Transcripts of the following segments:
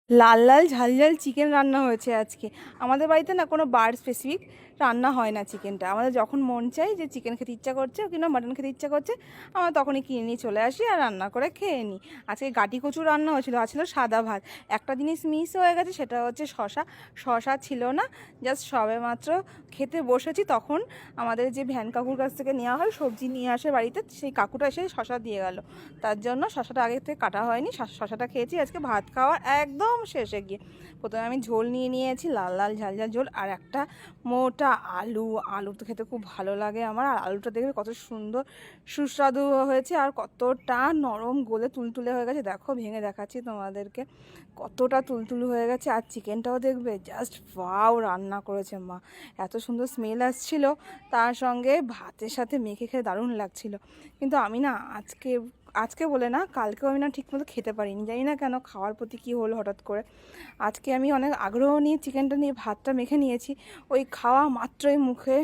লাল লাল ঝাল ঝাল চিকেন রান্না হয়েছে আজকে। আমাদের বাড়িতে না কোনো বার স্পেসিফিক রান্না হয় না চিকেনটা। আমাদের যখন মন চাই যে চিকেন খেতে ইচ্ছা করছে কিংবা মাটন খেতে ইচ্ছা করছে, আমরা তখনই কিনে নিয়ে চলে আসি আর রান্না করে খেয়ে নিই। আজকে গাটি কচু রান্না হয়েছিল, আর ছিল সাদা ভাত। একটা জিনিস মিস হয়ে গেছে, সেটা হচ্ছে শশা। শশা ছিল না। জাস্ট সবে মাত্র খেতে বসেছি, তখন আমাদের যে ভ্যান কাকুর কাছ থেকে নেওয়া হয়, সবজি নিয়ে আসে বাড়িতে, সেই কাকুটা এসে শশা দিয়ে গেল। তার জন্য শশাটা আগে থেকে কাটা হয়নি, শশাটা খেয়েছি আজকে ভাত খাওয়ার একদম শেষে গিয়ে। প্রথমে আমি ঝোল নিয়ে নিয়েছি, লাল লাল ঝাল ঝাল ঝোল, আর একটা মোটা আলু। আলু তো খেতে খুব ভালো লাগে আমার, আর আলুটা দেখবে কত সুন্দর সুস্বাদু হয়েছে, আর কতটা নরম গলে তুলতুলে হয়ে গেছে। দেখো, ভেঙে দেখাচ্ছি তোমাদেরকে, কতটা তুলতুলু হয়ে গেছে। আর চিকেনটাও দেখবে জাস্ট ওয়াও রান্না করেছে মা। এত সুন্দর স্মেল আসছিল, তার সঙ্গে ভাতের সাথে মেখে খেয়ে দারুণ লাগছিল। কিন্তু আমি না আজকে আজকে বলে না, কালকেও আমি না ঠিকমতো খেতে পারিনি, জানি না কেন, খাওয়ার প্রতি কী হলো হঠাৎ করে। আজকে আমি অনেক আগ্রহ নিয়ে চিকেনটা নিয়ে ভাতটা মেখে নিয়েছি, ওই খাওয়া মাত্রই মুখে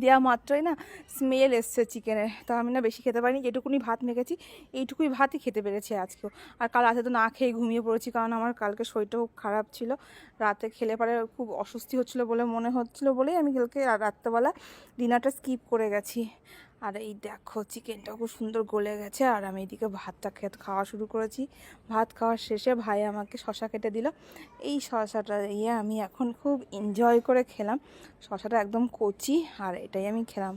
দেওয়া মাত্রই না স্মেল এসছে চিকেনের। তা আমি না বেশি খেতে পারিনি, যেটুকুনি ভাত মেখেছি এইটুকুই ভাতই খেতে পেরেছি আজকেও। আর কাল রাতে তো না খেয়ে ঘুমিয়ে পড়েছি, কারণ আমার কালকে শরীরটা খুব খারাপ ছিল। রাতে খেলে পরে খুব অস্বস্তি হচ্ছিলো বলে মনে হচ্ছিলো বলেই আমি কালকে রাত্রেবেলা ডিনারটা স্কিপ করে গেছি। আর এই দেখো, চিকেনটাও খুব সুন্দর গলে গেছে, আর আমি এদিকে ভাতটা খাওয়া শুরু করেছি। ভাত খাওয়ার শেষে ভাই আমাকে শশা কেটে দিল। এই শশাটা আমি এখন খুব এনজয় করে খেলাম। শশাটা একদম কচি, আর এটাই আমি খেলাম।